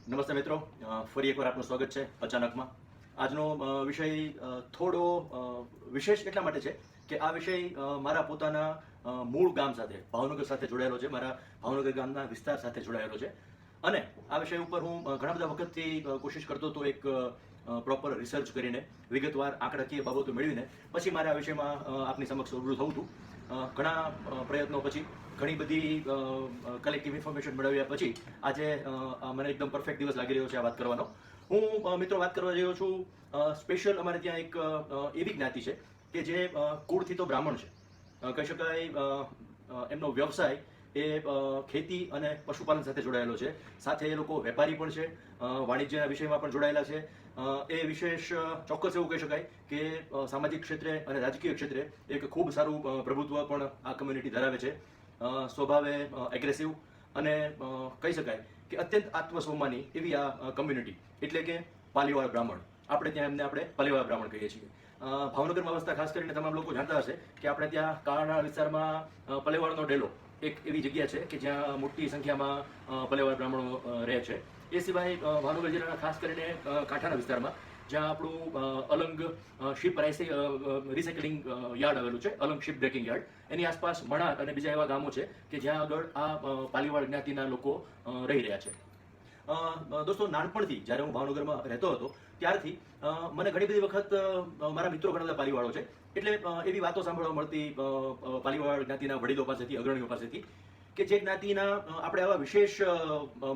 નમસ્તે મિત્રો, ફરી એકવાર આપનું સ્વાગત છે અચાનકમાં. આજનો વિષય થોડો વિશેષ એટલા માટે છે કે આ વિષય મારા પોતાના મૂળ ગામ સાથે, ભાવનગર સાથે જોડાયેલો છે, મારા ભાવનગર ગામના વિસ્તાર સાથે જોડાયેલો છે. અને આ વિષય ઉપર હું ઘણા બધા વખતથી કોશિશ કરતો હતો એક પ્રોપર રિસર્ચ કરીને, વિગતવાર આંકડાકીય બાબતો મેળવીને પછી મારે આ વિષયમાં આપની સમક્ષ રૂબરૂ થવું હતું. ઘણા પ્રયત્નો પછી, ઘણી બધી કલેક્ટિવ ઇન્ફોર્મેશન મેળવ્યા પછી આજે મને એકદમ પરફેક્ટ દિવસ લાગી રહ્યો છે આ વાત કરવાનો. હું મિત્રો વાત કરવા જઈ રહ્યો છું સ્પેશિયલ અમારે ત્યાં એક એવી જ્ઞાતિ છે કે જે કુળથી તો બ્રાહ્મણ છે, કહી શકાય. એમનો વ્યવસાય એ ખેતી અને પશુપાલન સાથે જોડાયેલો છે. સાથે એ લોકો વેપારી પણ છે, વાણિજ્યના વિષયમાં પણ જોડાયેલા છે. એ વિશેષ ચોક્કસ એવું કહી શકાય કે સામાજિક ક્ષેત્રે અને રાજકીય ક્ષેત્રે એક ખૂબ સારું પ્રભુત્વ પણ આ કમ્યુનિટી ધરાવે છે. સ્વભાવે એગ્રેસિવ અને કહી શકાય કે અત્યંત આત્મસન્માની એવી આ કમ્યુનિટી, એટલે કે પાલીવાળ બ્રાહ્મણ. આપણે પાલીવાળ બ્રાહ્મણ કહીએ છીએ. ભાવનગરમાં વસતા ખાસ કરીને તમામ લોકો જાણતા હશે કે આપણે ત્યાં કાળાના વિસ્તારમાં પાલીવાળનો ડેલો એક એવી જગ્યા છે કે જ્યાં મોટી સંખ્યામાં પાલીવાળ બ્રાહ્મણો રહે છે. એ સિવાય ભાવનગર જિલ્લાના ખાસ કરીને કાંઠાના વિસ્તારમાં જ્યાં આપણું અલંગ શિપ રિસાયકલિંગ યાર્ડ આવેલું છે, અલંગ શિપ બ્રેકિંગ યાર્ડ, એની આસપાસ મણાર અને બીજા એવા ગામો છે કે જ્યાં આગળ આ પાલીવાળ જ્ઞાતિના લોકો રહી રહ્યા છે. દોસ્તો, નાનપણથી જ્યારે હું ભાવનગરમાં રહેતો હતો ત્યારથી મને ઘણી બધી વખત મારા મિત્રો ઘણા બધા પાલીવાળો છે, એટલે એવી વાતો સાંભળવા મળતી પાલીવાળ જ્ઞાતિના વડીલો પાસેથી, અગ્રણીઓ પાસેથી, કે જે જ્ઞાતિના આપણે આવા વિશેષ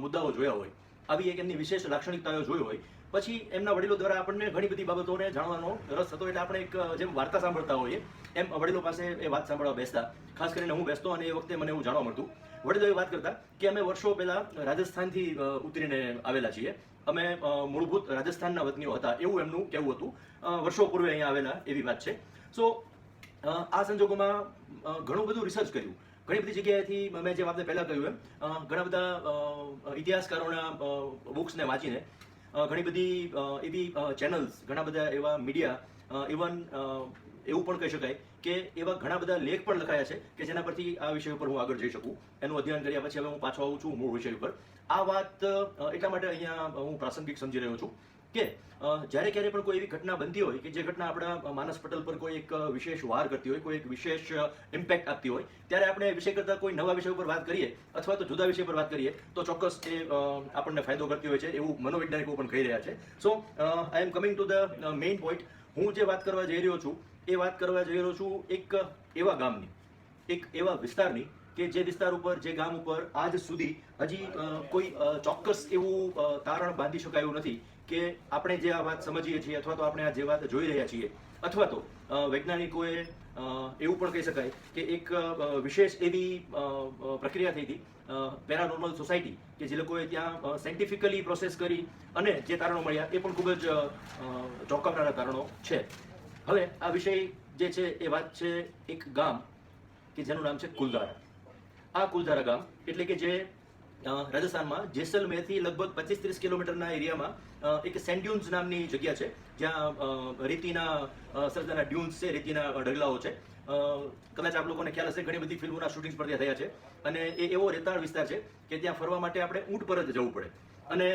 મુદ્દાઓ જોયા હોય, આવી એક એમની વિશેષ લાક્ષણિકતાઓ જોઈ હોય, પછી એમના વડીલો દ્વારા આપણને ઘણી બધી બાબતોને જાણવાનો રસ થતો. એટલે આપણે એક જેમ વાર્તા સાંભળતા હોઈએ એમ વડીલો પાસે એ વાત સાંભળવા બેસતા. ખાસ કરીને હું બેસતો અને એ વખતે મને એવું જાણવા મળતું. વડીલો એ વાત કરતા કે અમે વર્ષો પહેલા રાજસ્થાનથી ઉતરીને આવેલા છીએ, અમે મૂળભૂત રાજસ્થાનના વતનીઓ હતા, એવું એમનું કહેવું હતું. વર્ષો પૂર્વે અહીંયા આવેલા એવી વાત છે. સો આ સંજોગોમાં ઘણું બધું રિસર્ચ કર્યું. ઘણી બધી જગ્યાએથી મેં જે આપણે પહેલાં કહ્યું એમ ઘણા બધા ઇતિહાસકારોના બુક્સને વાંચીને, ઘણી બધી એવી ચેનલ્સ, ઘણા બધા એવા મીડિયા, ઇવન એવું પણ કહી શકાય કે એવા ઘણા બધા લેખ પણ લખાયા છે કે જેના પરથી આ વિષય ઉપર હું આગળ જઈ શકું. એનું અધ્યયન કર્યા પછી હવે હું પાછો આવું છું મૂળ વિષય ઉપર. આ વાત એટલા માટે અહીંયા હું પ્રાસંગિક સમજી રહ્યો છું કે જ્યારે ક્યારે પણ કોઈ એવી ઘટના બનતી હોય કે જે ઘટના આપણા માનસ પટલ પર કોઈ એક વિશેષ વાર કરતી હોય, કોઈ એક વિશેષ ઇમ્પેક્ટ આપતી હોય, ત્યારે આપણે વિષય કરતાં કોઈ નવા વિષય ઉપર વાત કરીએ અથવા તો જુદા વિષય પર વાત કરીએ તો ચોક્કસ એ આપણને ફાયદો કરતી હોય છે, એવું મનોવૈજ્ઞાનિકો પણ કહી રહ્યા છે. So I am coming to the main point. હું જે વાત કરવા જઈ રહ્યો છું એ વાત કરવા જઈ રહ્યો છું એક એવા ગામની, એક એવા વિસ્તારની કે જે વિસ્તાર ઉપર, જે ગામ ઉપર આજ સુધી હજી કોઈ ચોક્કસ એવું તારણ બાંધી શકાયું નથી કે આપણે જે આ વાત સમજીએ છીએ અથવા તો આપણે આ જે વાત જોઈ રહ્યા છીએ, અથવા તો વૈજ્ઞાનિકોએ એવું પણ કહી શકાય કે એક વિશેષ એવી પ્રક્રિયા થઈ હતી, પેરાનોર્મલ સોસાયટી, કે જે લોકોએ ત્યાં સાયન્ટિફિકલી પ્રોસેસ કરી અને જે તારણો મળ્યા એ પણ ખૂબ જ ચોંકાવનારા તારણો છે. હવે આ વિષય જે છે એ વાત છે એક ગામ કે જેનું નામ છે કુલધારા. આ કુલધારા ગામ એટલે કે જે રાજસ્થાનમાં જેસલમેરથી લગભગ 25-30 કિલોમીટરના એરિયામાં એક સેન્ડ ડ્યુન્સ નામની જગ્યા છે, જ્યાં રેતીના સર્જાના ડ્યુન્સ છે, રેતીના ઢગલાઓ છે. કદાચ આપ લોકોને ખ્યાલ હશે, ઘણી બધી ફિલ્મોના શૂટિંગ્સ પર ત્યાં થયા છે. અને એ એવો રેતાળ વિસ્તાર છે કે ત્યાં ફરવા માટે આપણે ઊંટ પર જ જવું પડે. અને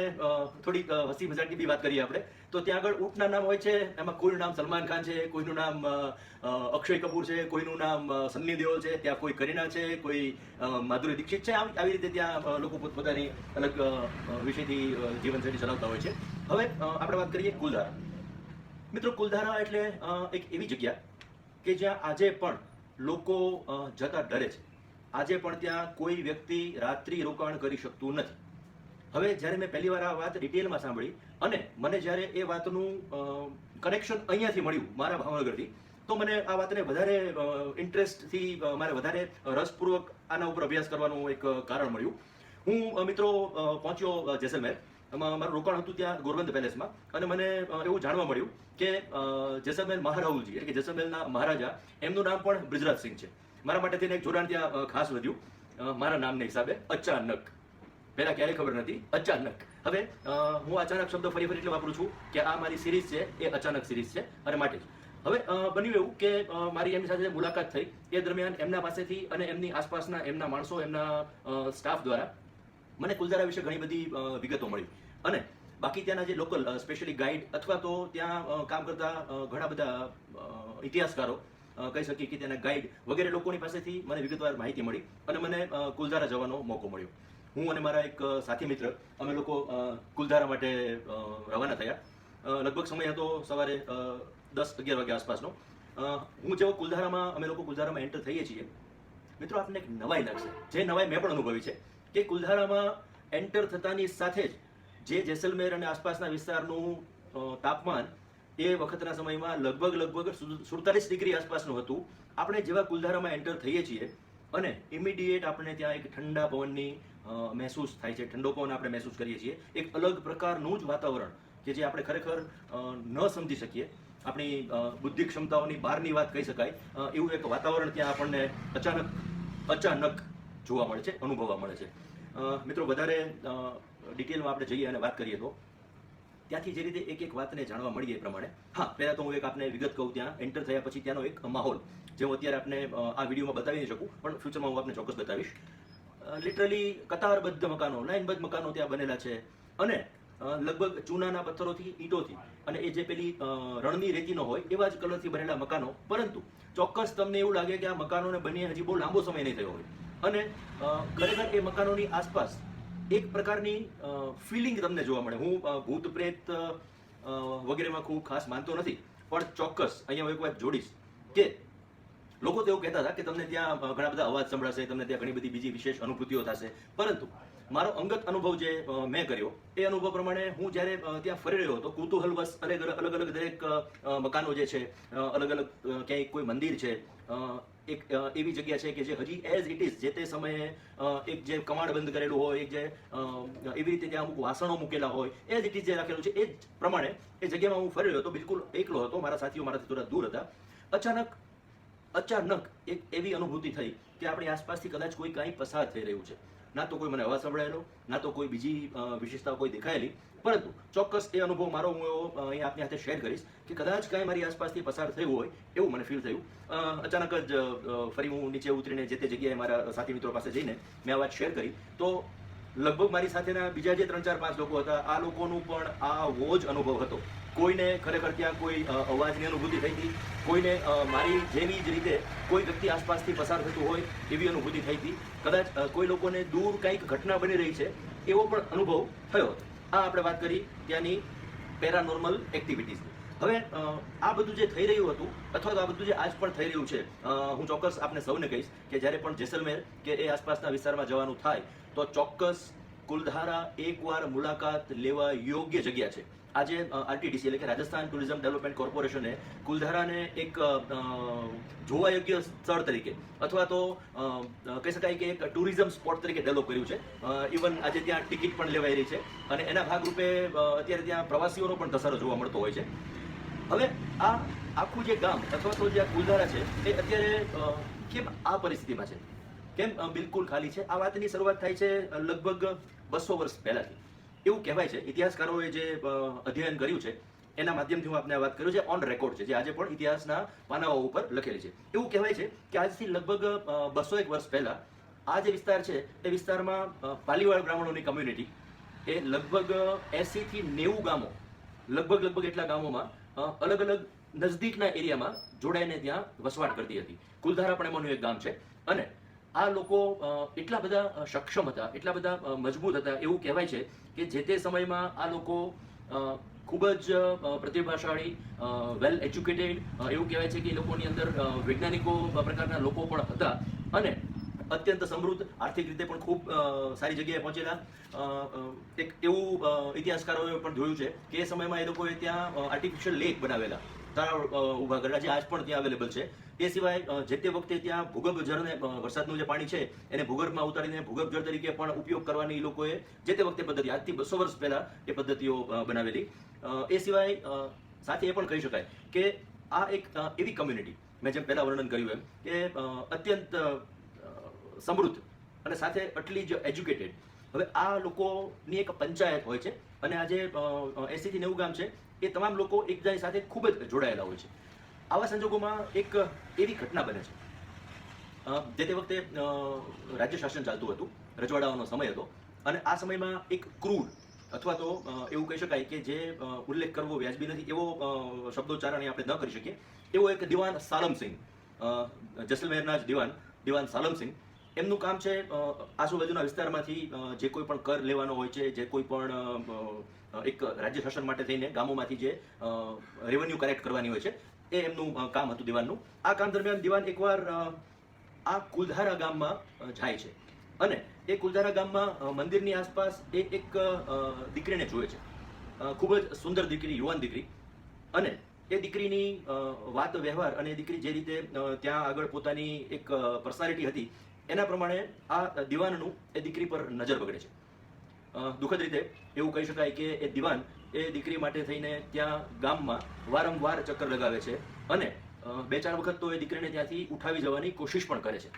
થોડીક હસી મજાકની બી વાત કરીએ આપણે તો ત્યાં આગળ ઊંટના નામ હોય છે. એમાં કોઈનું નામ સલમાન ખાન છે, કોઈનું નામ અક્ષય કપૂર છે, કોઈનું નામ સન્ની દેઓલ છે, ત્યાં કોઈ કરીના છે, કોઈ માધુરી દીક્ષિત છે. આવી રીતે ત્યાં લોકો પોતપોતાની અલગ વિષયથી જીવનશૈલી ચલાવતા હોય છે. હવે આપણે વાત કરીએ કુલધારા. મિત્રો, કુલધારા એટલે એક એવી જગ્યા કે જ્યાં આજે પણ લોકો જતા ડરે છે. આજે પણ ત્યાં કોઈ વ્યક્તિ રાત્રિ રોકાણ કરી શકતું નથી. હવે જ્યારે મેં પહેલી વાર આ વાત ડિટેલમાં સાંભળી અને મને જ્યારે એ વાતનું કનેક્શન અહીંયાથી મળ્યું, મારા ભાવનગરથી, તો મને આ વાતને વધારે ઇન્ટરેસ્ટથી, મારે વધારે રસપૂર્વક આના ઉપર અભ્યાસ કરવાનું એક કારણ મળ્યું. હું મિત્રો પહોંચ્યો જેસલમેર. મારું રોકાણ હતું ત્યાં ગોરબંદ પેલેસમાં, અને મને એવું જાણવા મળ્યું કે જેસલમેર મહારાઉલજી, એટલે કે જેસલમેરના મહારાજા, એમનું નામ પણ બ્રિજરાજસિંહ છે. મારા માટે થઈને એક જોડાણ ત્યાં ખાસ વધ્યું મારા નામને હિસાબે, અચાનક. પહેલા ક્યારેય ખબર નથી, અચાનક. હવે હું અચાનક શબ્દ ફરી એટલે વાપરું છું કે આ મારી સિરીઝ છે એ અચાનક સિરીઝ છે, અને માટે જ. હવે બન્યું એવું કે મારી એમની સાથે મુલાકાત થઈ એ દરમિયાન એમના પાસેથી અને એમની આસપાસના એમના માણસો, એમના સ્ટાફ દ્વારા મને કુલધારા વિશે ઘણી બધી વિગતો મળી. અને બાકી ત્યાંના જે લોકલ સ્પેશિયલી ગાઈડ અથવા તો ત્યાં કામ કરતા ઘણા બધા ઇતિહાસકારો કહી શકીએ કે ત્યાંના ગાઈડ વગેરે લોકોની પાસેથી મને વિગતવાર માહિતી મળી અને મને કુલધારા જવાનો મોકો મળ્યો. હું અને મારા એક સાથી મિત્ર અમે લોકો કુલધારા માટે રવાના થયા. લગભગ સમય હતો સવારે 10-11 વાગ્યા આસપાસનો. હું જેવો અમે લોકો કુલધારામાં એન્ટર થઈએ છીએ, મિત્રો આપણને એક નવાઈ લાગશે, જે નવાઈ મેં પણ અનુભવી છે કે કુલધારામાં એન્ટર થતાની સાથે જ જે જેસલમેર અને આસપાસના વિસ્તારનું તાપમાન એ વખતના સમયમાં લગભગ 47 ડિગ્રી આસપાસનું હતું. આપણે જેવા કુલધારામાં એન્ટર થઈએ છીએ અને ઇમિડિયેટ આપણે ત્યાં એક ઠંડા પવનની મહેસૂસ થાય છે, ઠંડો પવન આપણે મહેસૂસ કરીએ છીએ. એક અલગ પ્રકારનું જ વાતાવરણ કે જે આપણે ખરેખર ન સમજી શકીએ, આપણી બુદ્ધિ ક્ષમતાઓની બહારની વાત કહી શકાય એવું એક વાતાવરણ ત્યાં આપણને અચાનક જોવા મળે છે, અનુભવવા મળે છે. મિત્રો, વધારે ડિટેલમાં આપણે જઈએ અને વાત કરીએ તો ત્યાંથી જે રીતે એક વાતને જાણવા મળી એ પ્રમાણે, પહેલાં તો હું એક આપને વિગત કહું. ત્યાં એન્ટર થયા પછી ત્યાંનો એક માહોલ જે હું અત્યારે આપને આ વિડીયોમાં બતાવી નહીં શકું, પણ ફ્યુચરમાં હું આપને ચોક્કસ બતાવીશ. લિટરલી કતારબદ્ધ મકાનો, લાઇનબદ્ધ મકાનો ત્યાં બનેલા છે અને લગભગ ચૂનાના પથ્થરોથી, ઈંટોથી અને એ જે પેલી રણની રેતીનો હોય એવા જ કલરથી બનેલા મકાનો. પરંતુ ચોક્કસ તમને એવું લાગે કે આ મકાનોને બની હજી બહુ લાંબો સમય નહીં થયો હોય અને ખરેખર એ મકાનોની આસપાસ એક પ્રકારની ફિલિંગ તમને જોવા મળે. હું ભૂત પ્રેત વગેરેમાં ખૂબ ખાસ માનતો નથી, પણ ચોક્કસ અહીંયા હું એક વાત જોડીશ કે લોકો તો એવું કહેતા હતા કે તમને ત્યાં ઘણા બધા અવાજ સંભળાશે, તમને ત્યાં ઘણી બધી બીજી વિશેષ અનુભૂતિઓ થશે. પરંતુ મારો અંગત અનુભવ જે મેં કર્યો એ અનુભવ પ્રમાણે હું જ્યારે ત્યાં ફરી રહ્યો હતો, કુતૂહલવશ અલગ અલગ દરેક મકાનો જે છે, અલગ અલગ ક્યાંય કોઈ મંદિર છે, એક એવી જગ્યા છે કે જે હજી એઝ ઇટ ઇઝ જે તે સમયે એક જે કમાડ બંધ કરેલું હોય, એક જે એવી રીતે ત્યાં અમુક વાસણો મૂકેલા હોય, એઝ ઇટ ઇઝ જે રાખેલું છે એ જ પ્રમાણે એ જગ્યામાં હું ફરી રહ્યો હતો. બિલકુલ એકલો હતો, મારા સાથીઓ મારાથી થોડા દૂર હતા. અચાનક એક એવી અનુભૂતિ થઈ કે આપણી આસપાસથી કદાચ કોઈ કાંઈ પસાર થઈ રહ્યું છે. ના તો કોઈ મને અવાજ સંભળાયેલો, ના તો કોઈ બીજી વિશેષતાઓ કોઈ દેખાયેલી, પરંતુ ચોક્કસ એ અનુભવ મારો હું અહીંયા આપની સાથે શેર કરીશ કે કદાચ કાંઈ મારી આસપાસથી પસાર થયું હોય એવું મને ફીલ થયું. અચાનક જ ફરી હું નીચે ઉતરીને જે તે જગ્યાએ મારા સાથી મિત્રો પાસે જઈને મેં આ વાત શેર કરી તો લગભગ મારી સાથેના બીજા જે 3-4-5 લોકો હતા, આ લોકોનું પણ આવો જ અનુભવ હતો. કોઈને ખરેખર ત્યાં કોઈ અવાજની અનુભૂતિ થઈ હતી, કોઈને મારી જેવી જ રીતે કોઈ વ્યક્તિ આસપાસથી પસાર થતું હોય એવી અનુભૂતિ થઈ હતી, કદાચ કોઈ લોકોને દૂર કંઈક ઘટના બની રહી છે એવો પણ અનુભવ થયો હતો. આ આપણે વાત કરી ત્યાંની પેરાનોર્મલ એક્ટિવિટીઝની. હવે આ બધું જે થઈ રહ્યું હતું અથવા તો આ બધું જે આજ પણ થઈ રહ્યું છે, હું ચોક્કસ આપને સૌને કહીશ કે જ્યારે પણ જેસલમેર કે એ આસપાસના વિસ્તારમાં જવાનું થાય તો ચોક્કસ કુલધારા એકવાર મુલાકાત લેવા યોગ્ય જગ્યા છે. આજે આરટીડીસી એટલે કે રાજસ્થાન ટુરિઝમ ડેવલપમેન્ટ કોર્પોરેશને કુલધારાને એક જોવા યોગ્ય સ્થળ તરીકે અથવા તો કહી શકાય કે એક ટુરિઝમ સ્પોટ તરીકે ડેવલપ કર્યું છે. ઇવન આજે ત્યાં ટિકિટ પણ લેવાઈ રહી છે અને એના ભાગરૂપે અત્યારે ત્યાં પ્રવાસીઓનો પણ ધસારો જોવા મળતો હોય છે. હવે આ આખું જે ગામ અથવા તો જે આ કુલધારા છે એ અત્યારે કેમ આ પરિસ્થિતિમાં છે, કેમ બિલકુલ ખાલી છે? આ વાતની શરૂઆત થાય છે લગભગ 200 વર્ષ પહેલાથી. એવું કહેવાય છે, ઇતિહાસકારોએ જે અધ્યયન કર્યું છે એના માધ્યમથી હું આપને વાત કરું, જે ઓન રેકોર્ડ છે, જે આજે પણ ઇતિહાસના પાનાઓ ઉપર લખેલી છે. એવું કહેવાય છે કે આજથી લગભગ 201 વર્ષ પહેલા આ જે વિસ્તાર છે એ વિસ્તારમાં પાલીવાળ બ્રાહ્મણોની કમ્યુનિટી એ લગભગ 80 થી 90 ગામો, લગભગ એટલા ગામોમાં અલગ અલગ નજદીકના એરિયામાં જોડાઈને ત્યાં વસવાટ કરતી હતી. કુલધારા પણ એમાંનું એક ગામ છે અને આ લોકો એટલા બધા સક્ષમ હતા, એટલા બધા મજબૂત હતા, એવું કહેવાય છે કે જે તે સમયમાં આ લોકો ખૂબ જ પ્રતિભાશાળી, વેલ એજ્યુકેટેડ, એવું કહેવાય છે કે એ લોકોની અંદર વૈજ્ઞાનિકો પ્રકારના લોકો પણ હતા અને અત્યંત સમૃદ્ધ, આર્થિક રીતે પણ ખૂબ સારી જગ્યાએ પહોંચેલા. એક એવું ઇતિહાસકારોએ પણ જોયું છે કે એ સમયમાં એ લોકોએ ત્યાં આર્ટિફિશિયલ લેક બનાવેલા, તળાવ ઊભા કરેલા, જે આજ પણ ત્યાં અવેલેબલ છે. એ સિવાય જે તે વખતે ત્યાં ભૂગર્ભ જળને, વરસાદનું જે પાણી છે એને ભૂગર્ભમાં ઉતારીને ભૂગર્ભ જળ તરીકે પણ ઉપયોગ કરવાની એ લોકોએ જે તે વખતે પદ્ધતિ, આજથી 200 વર્ષ પહેલા એ પદ્ધતિઓ બનાવેલી. એ સિવાય સાથે એ પણ કહી શકાય કે આ એક એવી કમ્યુનિટી, મેં જેમ પહેલા વર્ણન કર્યું એમ, કે અત્યંત સમૃદ્ધ અને સાથે આટલી જ એજ્યુકેટેડ. હવે આ લોકોની એક પંચાયત હોય છે અને આ જે 80 થી 90 ગામ છે એ તમામ લોકો એકબીજાની સાથે ખૂબ જ જોડાયેલા હોય છે. આવા સંજોગોમાં એક એવી ઘટના બને છે. જે તે વખતે રાજ્ય શાસન ચાલતું હતું, રજવાડાઓનો સમય હતો અને આ સમયમાં એક ક્રૂર અથવા તો એવું કહી શકાય કે જે ઉલ્લેખ કરવો વ્યાજબી નથી એવો શબ્દોચ્ચારણ આપણે ન કરી શકીએ એવો એક દિવાન સાલમસિંહ, જેસલમેરના જ દિવાન સાલમસિંહ, એમનું કામ છે આજુબાજુના વિસ્તારમાંથી જે કોઈ પણ કર લેવાનો હોય છે, જે કોઈ પણ એક રાજ્ય શાસન માટે થઈને ગામોમાંથી જે રેવન્યુ કલેક્ટ કરવાની હોય છે, એ એમનું કામ હતું દિવાનનું. આ કામ દરમિયાન દિવાન એકવાર આ કુલધારા ગામમાં જાય છે અને એ કુલધારા ગામમાં મંદિરની આસપાસ એ એક દીકરીને જુએ છે, ખૂબ જ સુંદર દીકરી, યુવાન દીકરી. અને એ દીકરીની વાત વ્યવહાર અને એ દીકરી જે રીતે ત્યાં આગળ પોતાની એક પર્સનાલિટી હતી એના પ્રમાણે આ દિવાનનું એ દીકરી પર નજર બગડે છે. દુઃખદ રીતે એવું કહી શકાય કે એ દિવાન એ દીકરી માટે થઈને ત્યાં ગામમાં વારંવાર ચક્કર લગાવે છે અને 2-4 વખત તો એ દીકરીને ત્યાંથી ઉઠાવી જવાની કોશિશ પણ કરે છે.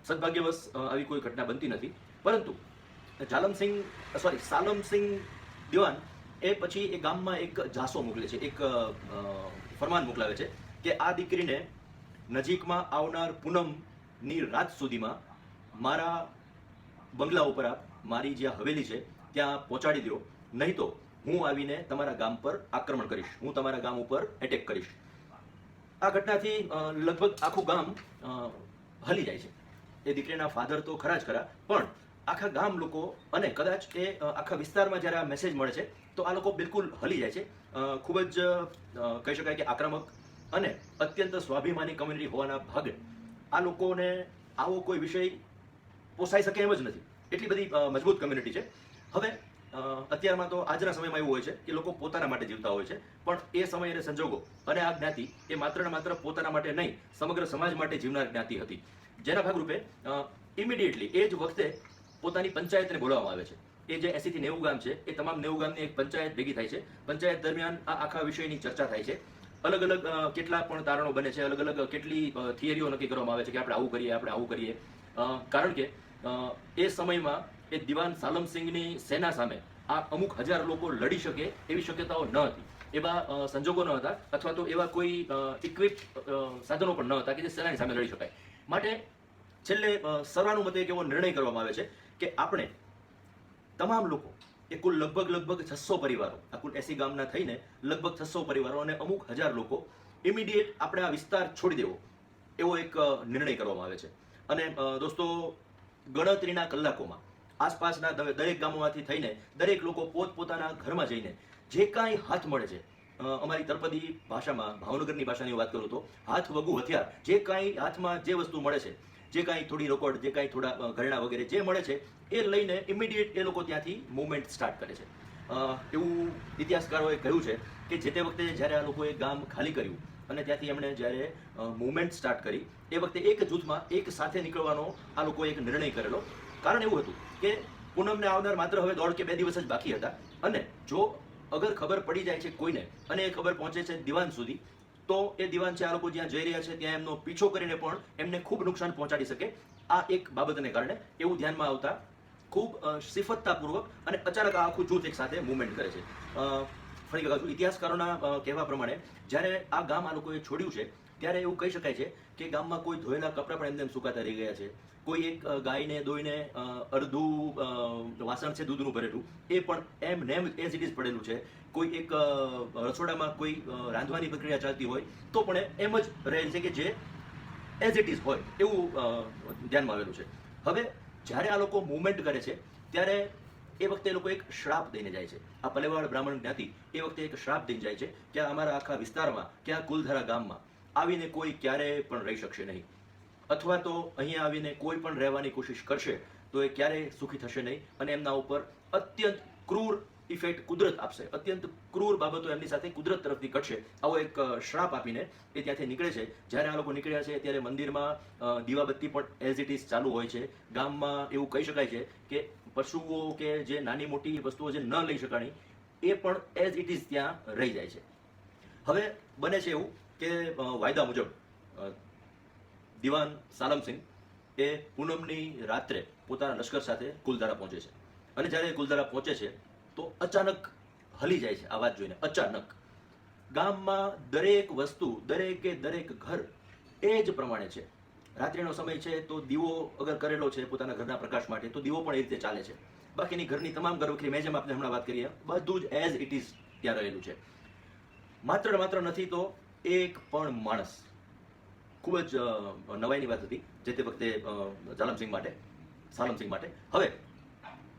સદભાગ્યવશ આવી કોઈ ઘટના બનતી નથી, પરંતુ સાલમસિંહ દિવાન એ પછી એ ગામમાં એક જાસો મોકલે છે, એક ફરમાન મોકલાવે છે કે આ દીકરીને નજીકમાં આવનાર પૂનમની રાત સુધીમાં મારા બંગલા ઉપર મારી જ્યાં હવેલી છે ત્યાં પહોંચાડી દો, નહીં તો હું આવીને તમારા ગામ પર આક્રમણ કરીશ, હું તમારા ગામ ઉપર એટેક કરીશ. આ ઘટનાથી લગભગ આખું ગામ હલી જાય છે. એ દીકરીના ફાધર તો ખરા જ ખરા, પણ આખા ગામ લોકો અને કદાચ એ આખા વિસ્તારમાં જ્યારે આ મેસેજ મળે છે તો આ લોકો બિલકુલ હલી જાય છે. ખૂબ જ કહી શકાય કે આક્રમક અને અત્યંત સ્વાભિમાની કમ્યુનિટી હોવાના ભાગે આ લોકોને આવો કોઈ વિષય પોસાઈ શકે એમ જ નથી, એટલી બધી મજબૂત કમ્યુનિટી છે. હવે અત્યારમાં તો આજના સમયમાં એવું હોય છે કે લોકો પોતાના માટે જીવતા હોય છે, પણ એ સમય અને સંજોગો અને આ જ્ઞાતિ એ માત્ર ને માત્ર પોતાના માટે નહીં, સમગ્ર સમાજ માટે જીવનાર જ્ઞાતિ હતી, જેના ભાગરૂપે ઇમિડિયેટલી એ જ વખતે પોતાની પંચાયતને બોલાવવામાં આવે છે. એ જે 80 થી 90 ગામ છે એ તમામ 90 ગામની એક પંચાયત ભેગી થાય છે. પંચાયત દરમિયાન આ આખા વિષયની ચર્ચા થાય છે. અલગ અલગ કેટલા પણ તારણો બને છે, અલગ અલગ કેટલી થિયરીઓ નક્કી કરવામાં આવે છે કે આપણે આવું કરીએ. કારણ કે એ સમયમાં એ દિવાન સાલમસિંહની સેના સામે આ અમુક હજાર લોકો લડી શકે એવી શક્યતાઓ ન હતી, એવા સંજોગો ન હતા, અથવા તો એવા કોઈ ઇક્વિપ સાધનો પણ ન હતા કે જે સેનાની સામે લડી શકાય. માટે છેલ્લે સર્વાનુમતે એક એવો નિર્ણય કરવામાં આવે છે કે આપણે તમામ લોકો એ કુલ લગભગ 600 પરિવારો, આ કુલ 80 ગામના થઈને લગભગ 600 પરિવારો અને અમુક હજાર લોકો ઇમિડિયેટ આપણે આ વિસ્તાર છોડી દેવો એવો એક નિર્ણય કરવામાં આવે છે. અને દોસ્તો, ગણતરીના કલાકોમાં આસપાસના દરેક ગામોમાંથી થઈને દરેક લોકો પોતપોતાના ઘરમાં જઈને જે કાંઈ હાથ મળે છે, અમારી તળપદી ભાષામાં, ભાવનગરની ભાષાની વાત કરું તો હાથ વગુ હથિયાર, જે કાંઈ હાથમાં જે વસ્તુ મળે છે, જે કાંઈ થોડી રોકડ, જે કાંઈ થોડા ઘરેણા વગેરે જે મળે છે એ લઈને ઇમિડિયેટ એ લોકો ત્યાંથી મૂવમેન્ટ સ્ટાર્ટ કરે છે. એવું ઇતિહાસકારોએ કહ્યું છે કે જે તે વખતે જ્યારે આ લોકોએ ગામ ખાલી કર્યું અને ત્યાંથી એમણે જ્યારે મૂવમેન્ટ સ્ટાર્ટ કરી એ વખતે એક જૂથમાં એક સાથે નીકળવાનો આ લોકોએ એક નિર્ણય કરેલો. કારણ એવું હતું કે પૂનમને આવનાર માત્ર હવે 1.5 કે 2 દિવસ જ બાકી હતા, અને જો અગર ખબર પડી જાય છે કોઈને અને એ ખબર પહોંચે છે દિવાન સુધી, તો એ દિવાન છે આ લોકો જ્યાં જઈ રહ્યા છે ત્યાં એમનો પીછો કરીને પણ એમને ખૂબ નુકસાન પહોંચાડી શકે. આ એક બાબતને કારણે એવું ધ્યાનમાં આવતા ખૂબ સિફતતાપૂર્વક અને અચાનક આ આખું જૂથ એક સાથે મૂવમેન્ટ કરે છે. ફરી વખત ઇતિહાસકારોના કહેવા પ્રમાણે જ્યારે આ ગામ આ લોકોએ છોડ્યું છે ત્યારે એવું કહી શકાય છે કે ગામમાં કોઈ ધોયેલા કપડાં પણ એમને સુકાતા રહી ગયા છે. કોઈ એક ગાયને દોઈને અડધું વાસણ છે દૂધનું ભરેલું એ પણ એમ નેમ એઝ ઇટ ઇઝ પડેલું છે. કોઈ એક રસોડામાં કોઈ રાંધવાની પ્રક્રિયા ચાલતી હોય તો પણ એમ જ રહેલ છે કે જે એઝ ઇટ ઇઝ હોય એવું ધ્યાનમાં આવેલું છે. હવે જ્યારે આ લોકો મૂવમેન્ટ કરે છે ત્યારે એ વખતે એ લોકો એક શ્રાપ દઈને જાય છે. આ પલેવાડ બ્રાહ્મણ જ્ઞાતિ એ વખતે એક શ્રાપ દઈને જાય છે કે અમારા આખા વિસ્તારમાં કે આ કુલધારા ગામમાં આવીને કોઈ ક્યારેય પણ રહી શકશે નહીં, અથવા તો અહીંયા આવીને કોઈ પણ રહેવાની કોશિશ કરશે તો એ ક્યારેય સુખી થશે નહીં, અને એમના ઉપર અત્યંત ક્રૂર ઇફેક્ટ કુદરત આપશે, અત્યંત ક્રૂર બાબતો એમની સાથે કુદરત તરફથી ઘટશે. આવો એક શ્રાપ આપીને એ ત્યાંથી નીકળે છે. જ્યારે આ લોકો નીકળ્યા છે ત્યારે મંદિરમાં દીવાબત્તી પણ એઝ ઇટ ઇઝ ચાલુ હોય છે. ગામમાં એવું કહી શકાય છે કે પશુઓ કે જે નાની મોટી વસ્તુઓ જે ન લઈ શકાણી એ પણ એઝ ઇટ ઇઝ ત્યાં રહી જાય છે. હવે બને છે એવું કે વાયદા મુજબ દિવાન સાલમસિંહ એ પૂનમની રાત્રે પોતાના લશ્કર સાથે કુલધારા પહોંચે છે, અને જ્યારે કુલધારા પહોંચે છે તો અચાનક હલી જાય છે. આ વાત જોઈને અચાનક ગામમાં દરેક વસ્તુ, દરેકે દરેક ઘર એ જ પ્રમાણે છે. રાત્રિનો સમય છે તો દીવો અગર કરેલો છે પોતાના ઘરના પ્રકાશ માટે તો દીવો પણ એ રીતે ચાલે છે. બાકીની ઘરની તમામ ઘરવખરી મેં જેમ આપણે હમણાં વાત કરીએ બધું જ એઝ ઇટ ઇઝ ત્યાં રહેલું છે. માત્ર ને માત્ર નથી તો એક પણ માણસ. ખૂબ જ નવાઈની વાત હતી જે તે વખતે સાલમસિંગ માટે. હવે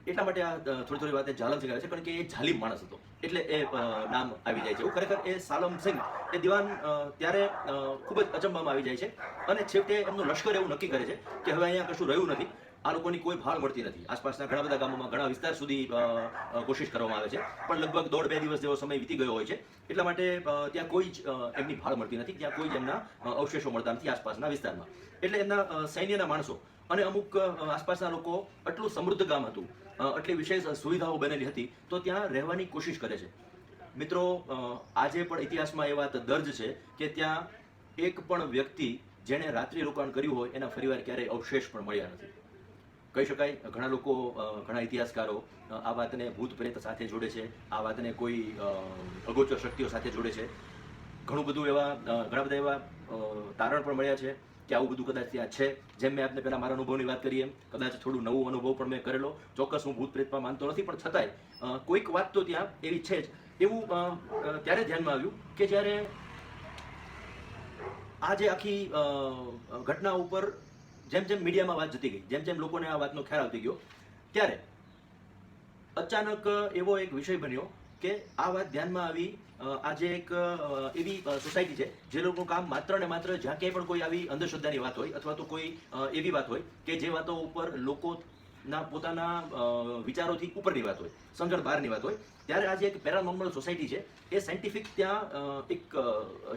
એટલા માટે આ થોડી વાત જાલમસિંગ આવે છે કારણ કે એ જાલિમ માણસ હતો એટલે એ નામ આવી જાય છે. એવું ખરેખર એ સાલમસિંગ એ દિવાન ત્યારે ખૂબ જ અચંબામાં આવી જાય છે અને છેવટે એમનું લશ્કર એવું નક્કી કરે છે કે હવે અહીંયા કશું રહ્યું નથી, આ લોકોની કોઈ ભાળ મળતી નથી. આસપાસના ઘણા બધા ગામોમાં ઘણા વિસ્તાર સુધી કોશિશ કરવામાં આવે છે પણ લગભગ 1.5-2 દિવસ જેવો સમય વીતી ગયો હોય છે એટલા માટે ત્યાં કોઈ જ એમની ભાળ મળતી નથી, ત્યાં કોઈ જ એમના અવશેષો મળતા નથી આસપાસના વિસ્તારમાં. એટલે એમના સૈન્યના માણસો અને અમુક આસપાસના લોકો આટલું સમૃદ્ધ ગામ હતું, આટલી વિશેષ સુવિધાઓ બનેલી હતી તો ત્યાં રહેવાની કોશિશ કરે છે. મિત્રો, આજે પણ ઇતિહાસમાં એ વાત દર્જ છે કે ત્યાં એક પણ વ્યક્તિ જેણે રાત્રિ રોકાણ કર્યું હોય એના ફરીવાર ક્યારેય અવશેષ પણ મળ્યા નથી. કહી શકાય ઘણા લોકો, ઘણા ઇતિહાસકારો આ વાતને ભૂત પ્રેત સાથે જોડે છે, આ વાતને કોઈ અગોચર શક્તિઓ સાથે જોડે છે. ઘણા બધા એવા તારણ પણ મળ્યા છે કે આવું બધું કદાચ ત્યાં છે. જેમ મેં આપને પહેલા મારા અનુભવની વાત કરી એમ કદાચ થોડું નવું અનુભવ પણ મેં કરેલો. ચોક્કસ હું ભૂત પ્રેતમાં માનતો નથી પણ છતાંય કોઈક વાત તો ત્યાં એવી છે જ. એવું ત્યારે ધ્યાનમાં આવ્યું કે જ્યારે આ જે આખી ઘટના ઉપર જેમ જેમ મીડિયામાં વાત જતી ગઈ, જેમ જેમ લોકોને આ વાતનો ખ્યાલ આવતી ગયો, ત્યારે અચાનક એવો એક વિષય બન્યો કે આ વાત ધ્યાનમાં આવી. આજે એક એવી સોસાયટી છે જે લોકોનું કામ માત્ર ને માત્ર જ્યાં ક્યાંય પણ કોઈ આવી અંધશ્રદ્ધાની વાત હોય અથવા તો કોઈ એવી વાત હોય કે જે વાતો ઉપર લોકોના પોતાના વિચારોથી ઉપરની વાત હોય, સમજણ બહારની વાત હોય, ત્યારે આજે એક પેરાનોર્મલ સોસાયટી છે એ સાયન્ટિફિક ત્યાં એક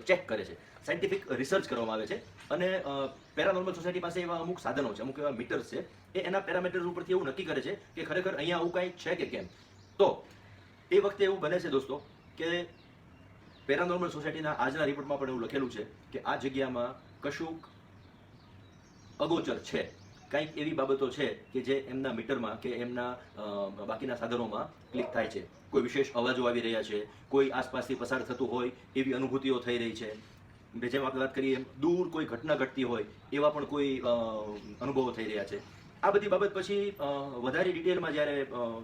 ચેક કરે છે, સાયન્ટિફિક રિસર્ચ કરવામાં આવે છે અને પેરાનોર્મલ સોસાયટી પાસે એવા અમુક સાધનો છે, અમુક એવા મીટર્સ છે, એ એના પેરામીટર્સ ઉપરથી એવું નક્કી કરે છે કે ખરેખર અહીંયા આવું કાંઈ છે કે કેમ. તો એ વખતે એવું બને છે દોસ્તો કે પેરાનોર્મલ સોસાયટીના આજના રિપોર્ટમાં પણ એવું લખેલું છે કે આ જગ્યામાં કશુંક અગોચર છે, કંઈક એવી બાબતો છે કે જે એમના મીટરમાં કે એમના બાકીના સાધનોમાં ક્લિક થાય છે. કોઈ વિશેષ અવાજો આવી રહ્યા છે, કોઈ આસપાસથી પસાર થતું હોય એવી અનુભૂતિઓ થઈ રહી છે, જેમ આપણે વાત કરીએ એમ દૂર કોઈ ઘટના ઘટતી હોય એવા પણ કોઈ અનુભવો થઈ રહ્યા છે. આ બધી બાબત પછી વધારે ડિટેલમાં જ્યારે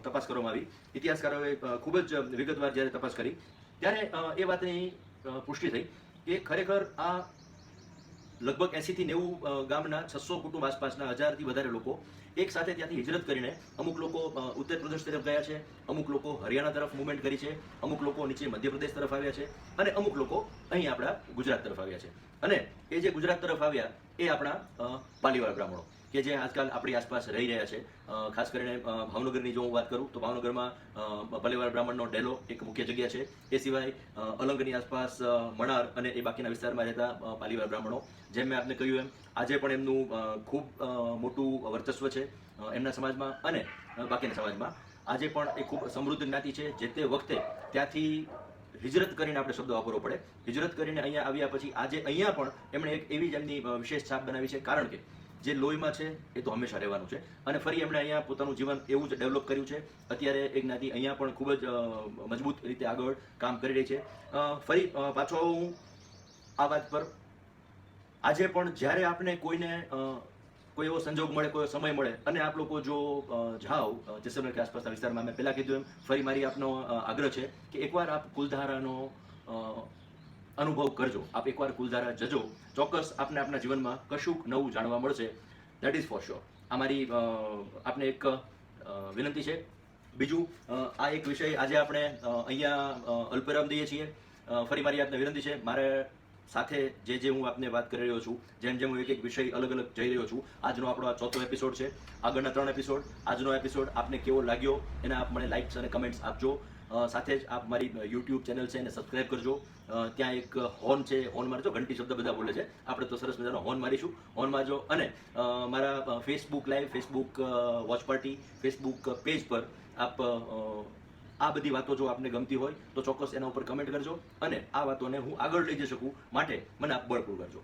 તપાસ કરવામાં આવી, ઇતિહાસકારોએ ખૂબ જ વિગતવાર જ્યારે તપાસ કરી ત્યારે એ વાતની પુષ્ટિ થઈ કે ખરેખર આ લગભગ 80 થી 90 ગામના 600 કુટુંબ આસપાસના 1000થી વધારે લોકો એક સાથે ત્યાંથી હિજરત કરીને અમુક લોકો ઉત્તર પ્રદેશ તરફ ગયા છે, અમુક લોકો હરિયાણા તરફ મુવમેન્ટ કરી છે, અમુક લોકો નીચે મધ્યપ્રદેશ તરફ આવ્યા છે અને અમુક લોકો અહીં આપણા ગુજરાત તરફ આવ્યા છે. અને એ જે ગુજરાત તરફ આવ્યા એ આપણા પાલીવાળા બ્રાહ્મણો કે જે આજકાલ આપણી આસપાસ રહી રહ્યા છે. ખાસ કરીને ભાવનગરની જો હું વાત કરું તો ભાવનગરમાં પાલીવાળા બ્રાહ્મણનો ડેલો એક મુખ્ય જગ્યા છે. એ સિવાય અલંગની આસપાસ મણાર અને એ બાકીના વિસ્તારમાં રહેતા પાલીવાળા બ્રાહ્મણો, જેમ મેં આપને કહ્યું એમ આજે પણ એમનું ખૂબ મોટું વર્ચસ્વ છે એમના સમાજમાં અને બાકીના સમાજમાં. આજે પણ એ ખૂબ સમૃદ્ધ જ્ઞાતિ છે. જે તે વખતે ત્યાંથી હિજરત કરીને આપણે શબ્દ વાપરવો પડે, હિજરત કરીને અહીંયા આવ્યા પછી આજે અહીંયા પણ એમણે એક એવી જ એમની વિશેષ છાપ બનાવી છે કારણ કે જે લોહીમાં છે એ તો હંમેશા રહેવાનું છે અને ફરી એમણે અહીંયા પોતાનું જીવન એવું જ ડેવલપ કર્યું છે. અત્યારે એ જ્ઞાતિ અહીંયા પણ ખૂબ જ મજબૂત રીતે આગળ કામ કરી રહી છે. ફરી પાછો હું આ વાત પર, આજે પણ જ્યારે આપણે કોઈને કોઈ એવો સંજોગ મળે, કોઈ સમય મળે અને આપ લોકો જો જાઓ જેસલમેર કે આસપાસના વિસ્તારમાં, મેં પહેલાં કીધું એમ ફરી મારી આપનો આગ્રહ છે કે એકવાર આપ કુલધારાનો અનુભવ કરજો, આપ એકવાર કુલધારા જજો, ચોક્કસ આપને આપના જીવનમાં કશુંક નવું જાણવા મળશે. That is for sure. આ મારી આપને એક વિનંતી છે. બીજું, આ એક વિષય આજે આપણે અહીંયા અલ્પવિરામ દઈએ છીએ. ફરી મારી આપને વિનંતી છે, મારે સાથે જે હું આપને વાત કરી રહ્યો છું, જેમ જેમ હું એક એક વિષય અલગ અલગ જઈ રહ્યો છું, આજનો આપણો આ 4થો એપિસોડ છે. આગળના 3 એપિસોડ, આજનો એપિસોડ આપને કેવો લાગ્યો એના આપ મને લાઇક્સ અને કમેન્ટ્સ આપજો. સાથે જ આપ મારી યુટ્યુબ ચેનલ છે એને સબસ્ક્રાઇબ કરજો. ત્યાં એક હોર્ન છે, હોર્ન મારજો. ઘંટી શબ્દ બધા બોલે છે, આપણે તો સરસ મજાનો હોર્ન મારીશું, હોર્ન મારજો. અને મારા Facebook live, Facebook watch party, Facebook page પર આપ આ બધી વાતો જો આપને ગમતી હોય તો ચોક્કસ એના ઉપર કમેન્ટ કરજો અને આ વાતોને હું આગળ લઈ જઈ શકું માટે મને આપ બળ પૂરું કરજો.